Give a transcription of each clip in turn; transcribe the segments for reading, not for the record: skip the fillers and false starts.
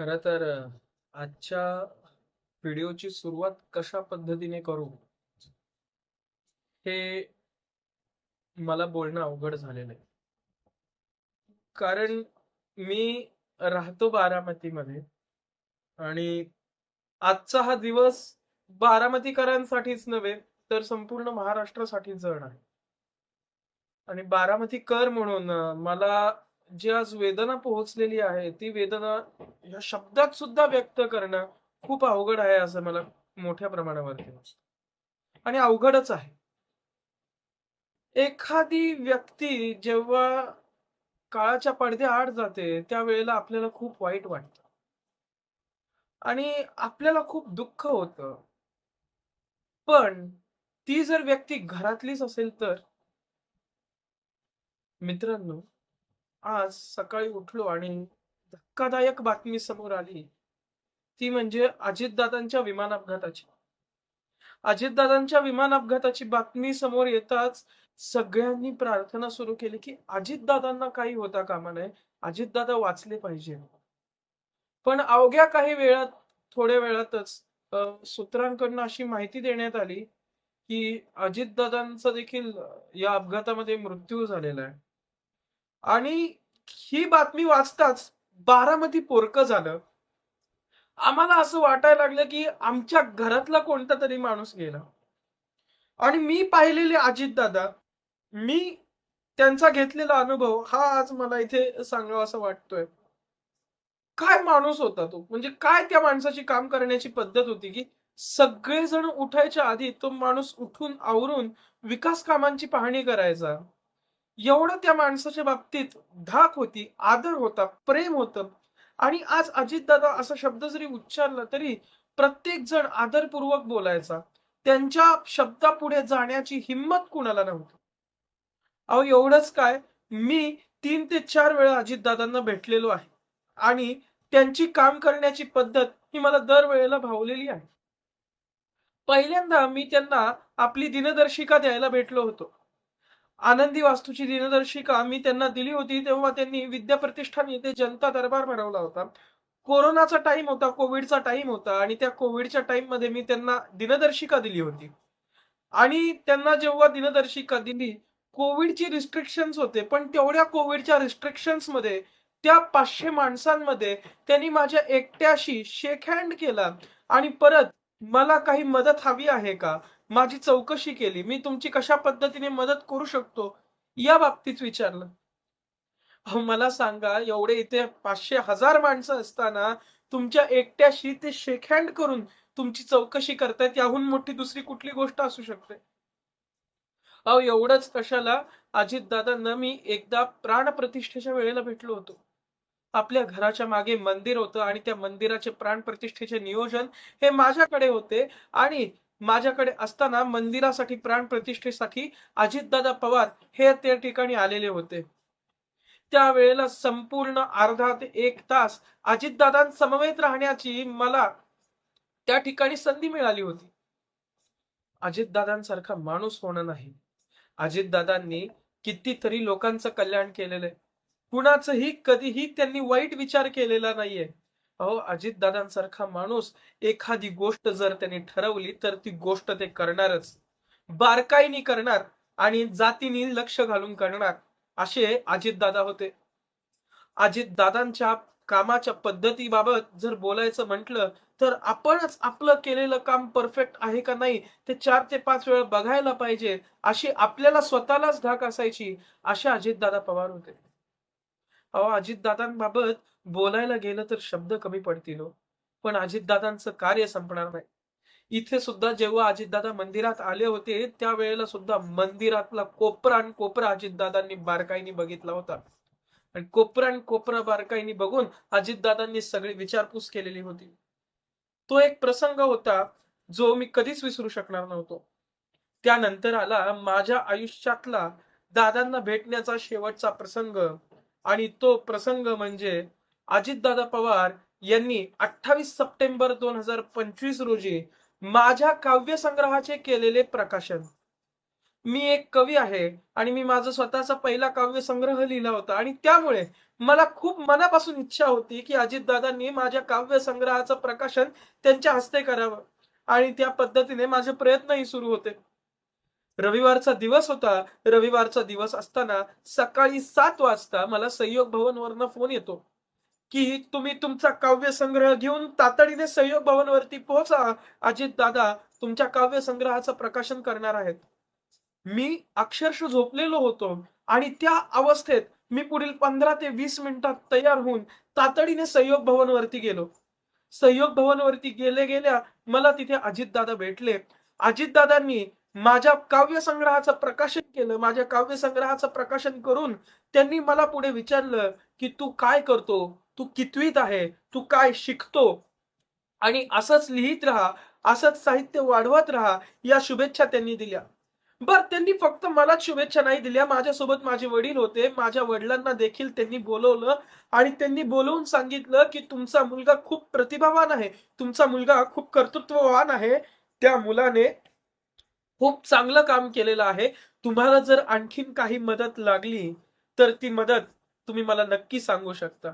खरं तर आजच्या व्हिडिओची सुरुवात कशा पद्धतीने करू हे मला बोलणं अवघड झालेलं आहे. कारण मी राहतो बारामतीमध्ये आणि आजचा हा दिवस बारामतीकरांसाठीच नव्हे तर संपूर्ण महाराष्ट्रासाठी जण आहे. आणि बारामतीकर म्हणून मला जी आज वेदना पोहोचलेली आहे ती वेदना या शब्दात सुद्धा व्यक्त करणं खूप अवघड आहे असं मला मोठ्या प्रमाणावरती वाटतं. आणि अवघडच आहे. एखादी व्यक्ती जेव्हा काळाच्या पडद्याआड जाते, त्यावेळेला आपल्याला खूप वाईट वाटतं आणि आपल्याला खूप दुःख होतं. पण ती जर व्यक्ती घरातलीच असेल तर मित्रांनो, आज सकाळी उठलो आणि धक्कादायक बातमी समोर आली. ती म्हणजे अजितदादांच्या विमान अपघाताची. अजितदादांच्या विमान अपघाताची बातमी समोर येताच सगळ्यांनी प्रार्थना सुरू केली, की अजितदादांना काही होता कामा नये. अजितदादा वाचले पाहिजे. पण अवघ्या काही वेळात, थोड्या वेळातच सूत्रांकडून अशी माहिती देण्यात आली, की अजितदादांचा देखील या अपघातामध्ये मृत्यू झालेला आहे. आणि ही बातमी वाचताच बारामती पोरकं झालं. आम्हाला असं वाटायला लागलं, की आमच्या घरातला कोणतातरी माणूस गेला. आणि मी पाहिलेले अजितदादा, मी त्यांचा घेतलेला अनुभव हा आज मला इथे सांगावासा वाटतोय. काय माणूस होता तो. म्हणजे काय त्या माणसाची काम करण्याची पद्धत होती, की सगळेजण उठायच्या आधी तो माणूस उठून आवरून विकास कामांची पाहणी करायचा. एवढं त्या माणसाच्या बाबतीत धाक होती, आदर होता, प्रेम होतं. आणि आज अजितदादा असा शब्द जरी उच्चारला तरी प्रत्येक जण आदरपूर्वक बोलायचा. त्यांच्या शब्दापुढे जाण्याची हिंमत कुणाला नव्हती. अहो एवढंच काय, मी 3 ते 4 वेळा अजितदादांना भेटलेलो आहे. आणि त्यांची काम करण्याची पद्धत ही मला दरवेळेला भावलेली आहे. पहिल्यांदा मी त्यांना आपली दिनदर्शिका द्यायला भेटलो होतो. आनंदी वास्तूची दिनदर्शिका मी त्यांना दिली होती, तेव्हा त्यांनी विद्याप्रतिष्ठान येथे जनता दरबार भरवला होता. कोरोनाचा टाईम होता, कोव्हिडचा टाईम होता आणि त्या कोव्हिडच्या टाईममध्ये मी त्यांना दिनदर्शिका दिली होती. आणि त्यांना जेव्हा दिनदर्शिका दिली, कोव्हिडची रिस्ट्रिक्शन्स होते. पण तेवढ्या कोव्हिडच्या रिस्ट्रिक्शन्समध्ये त्या 500 माणसांमध्ये त्यांनी माझ्या एकट्याशी शेक हँड केला आणि परत मला काही मदत हवी आहे का? माझी चौकशी केली. मी तुमची कशा पद्धतीने मदत करू शकतो? या बाबतीत विचारलं. अहो मला सांगा, एवढे इथे 500 हजार माणसं असताना तुमच्या एकट्याशी ते शेक हँड करून तुमची चौकशी करतायत, याहून मोठी दुसरी कुठली गोष्ट असू शकते? अहो एवढंच कशाला, अजितदादांना मी एकदा प्राणप्रतिष्ठेच्या वेळेला भेटलो होतो. आपल्या घराच्या मागे मंदिर होतं आणि त्या मंदिराचे प्राणप्रतिष्ठेचे नियोजन हे माझ्याकडे होते आणि माझ्याकडे असताना मंदिरासाठी प्राणप्रतिष्ठेसाठी अजितदादा पवार हे त्या ठिकाणी आलेले होते. त्यावेळेला संपूर्ण अर्धा ते 1 तास अजितदादांसमवेत राहण्याची मला त्या ठिकाणी संधी मिळाली होती. अजितदादांसारखा माणूस होणं नाही. अजितदादांनी कितीतरी लोकांचं कल्याण केलेलं आहे. कुणाचंही कधीही त्यांनी वाईट विचार केलेला नाहीये. अहो, अजितदादांसारखा माणूस एखादी गोष्ट जर त्यांनी ठरवली, तर ती गोष्ट ते करणारच. बारकाईने करणार आणि जातीने लक्ष घालून करणार, असे अजितदादा होते. अजितदादांच्या कामाच्या पद्धतीबाबत जर बोलायचं म्हटलं, तर आपणच आपलं केलेलं काम परफेक्ट आहे का नाही, ते 4 ते 5 वेळा बघायला पाहिजे, अशी आपल्याला स्वतःलाच धाक असायची. असे अजितदादा पवार होते. अहो, अजितदादांबाबत बोलायला गेलं तर शब्द कमी पडतील हो. पण अजितदादांचं कार्य संपणार नाही. इथे सुद्धा जेव्हा अजितदादा मंदिरात आले होते, त्यावेळेला सुद्धा मंदिरातला कोपरा आणि कोपरा अजितदादांनी बारकाईने बघितला होता. आणि कोपरा आणि कोपरा बारकाईने बघून अजितदादांनी सगळी विचारपूस केलेली होती. तो एक प्रसंग होता, जो मी कधीच विसरू शकणार नव्हतो. त्यानंतर आला माझ्या आयुष्यातला दादांना भेटण्याचा शेवटचा प्रसंग आणि तो प्रसंग म्हणजे अजितदादा पवार यांनी 28 सप्टेंबर 2025 रोजी माझ्या काव्यसंग्रहाचे केलेले प्रकाशन. मी एक कवी आहे आणि मी माझा स्वतःचा पहिला काव्यसंग्रह लिहिला होता आणि त्यामुळे मला खूप मनापासून इच्छा होती, की अजितदादांनी माझ्या काव्यसंग्रहाचं प्रकाशन त्यांच्या हस्ते करावं आणि त्या पद्धतीने माझे प्रयत्नही सुरू होते. रविवारचा दिवस होता. रविवारचा दिवस असताना सकाळी 7 वाजता मला सहयोग भवनवरनं फोन येतो, की तुम्ही तुमचा काव्यसंग्रह घेऊन तातडीने सहयोग भवनवरती पोहोचा. अजितदादा तुमच्या काव्यसंग्रहाचं प्रकाशन करणार आहेत. मी अक्षरशः झोपलेलो होतो आणि त्या अवस्थेत मी पुढील 15 ते 20 मिनिटात तयार होऊन तातडीने सहयोग भवनवरती गेलो. सहयोग भवनवरती गेल्या मला तिथे अजितदादा भेटले. अजितदादांनी माझ्या काव्यसंग्रहाचं प्रकाशन केलं. माझ्या काव्यसंग्रहाचं प्रकाशन करून त्यांनी मला पुढे विचारलं, की "तू काय करतो? तू कितवीत आहे? तू काय शिकतो?" आणि असंच लिहित राहा, असंच साहित्य वाढवत राहा, या शुभेच्छा त्यांनी दिल्या. बरं त्यांनी फक्त मलाच शुभेच्छा नाही दिल्या, माझ्यासोबत माझे वडील होते. माझ्या वडिलांना देखील त्यांनी बोलावलं आणि त्यांनी बोलावून सांगितलं, की "तुमचा मुलगा खूप प्रतिभावान आहे. तुमचा मुलगा खूप कर्तृत्ववान आहे. त्या मुलाने खूप चांगलं काम केलेलं आहे. तुम्हाला जर आणखीन काही मदत लागली, तर ती मदत तुम्ही मला नक्की सांगू शकता."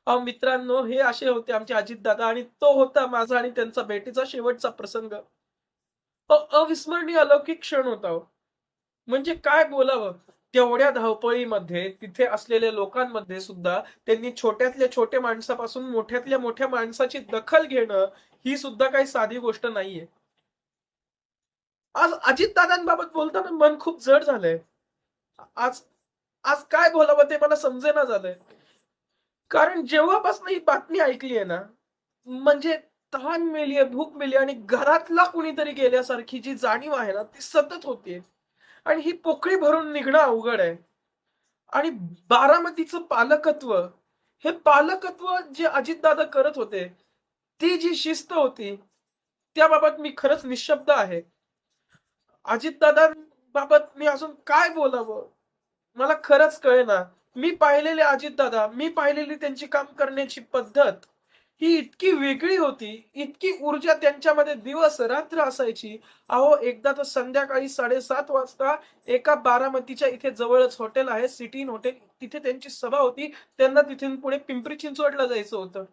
अहो मित्रांनो, हे असे होते आमचे अजितदादा आणि तो होता माझा आणि त्यांचा भेटीचा शेवटचा प्रसंग. अविस्मरणीय अलौकिक क्षण होता हो. म्हणजे काय बोलावं? तेवढ्या धावपळीमध्ये तिथे असलेल्या लोकांमध्ये सुद्धा त्यांनी छोट्यातल्या छोट्या माणसापासून मोठ्यातल्या मोठ्या माणसाची दखल घेणं, ही सुद्धा काही साधी गोष्ट नाहीये. आज अजितदादांबाबत बोलताना मन खूप जड झालंय. आज आज काय बोलावं ते मला समजेना झालंय. कारण जेव्हापासून ही बातमी ऐकली आहे ना, म्हणजे तहान मेली भूक मेली आणि घरातला कुणीतरी गेल्यासारखी जी जाणीव आहे ना, ती सतत होतीये आणि ही पोकळी भरून निघणं अवघड आहे. आणि बारामतीचं पालकत्व, हे पालकत्व जे अजितदादा करत होते, ती जी शिस्त होती, त्याबाबत मी खरंच निःशब्द आहे. अजितदादांबाबत मी अजून काय बोलावं? मला खरंच कळेना. मी पाहिलेले अजितदादा, मी पाहिलेली त्यांची काम करण्याची पद्धत, ही इतकी वेगळी होती, इतकी ऊर्जा त्यांच्यामध्ये दिवस-रात्र असायची. अहो, एकदा तर संध्याकाळी 7:30 वाजता एका बारामतीच्या इथे जवळच हॉटेल आहे, सिटी इन हॉटेल. तिथे त्यांची सभा होती. त्यांना तिथून पुढे पिंपरी चिंचवडला जायचं होतं.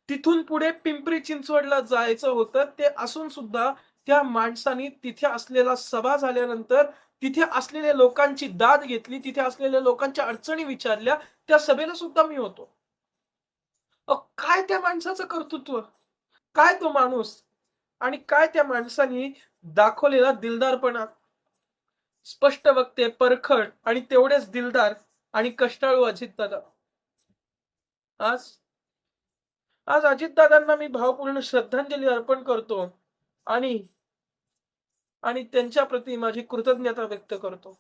तिथून पुढे पिंपरी चिंचवडला जायचं होतं. ते असून सुद्धा त्या माणसाने तिथे असलेला सभा झाल्यानंतर तिथे असलेल्या लोकांची दाद घेतली. तिथे असलेल्या लोकांच्या अडचणी विचारल्या. त्या सभेला सुद्धा मी होतो. काय त्या माणसाचं कर्तृत्व, काय तो माणूस आणि काय त्या माणसाने दाखवलेला दिलदारपणा. स्पष्ट वक्ते, परखड आणि तेवढेच दिलदार आणि कष्टाळू अजितदादा. आज आज अजितदादांना मी भावपूर्ण श्रद्धांजली अर्पण करतो आणि आणि त्यांच्याप्रती माझी कृतज्ञता व्यक्त करतो.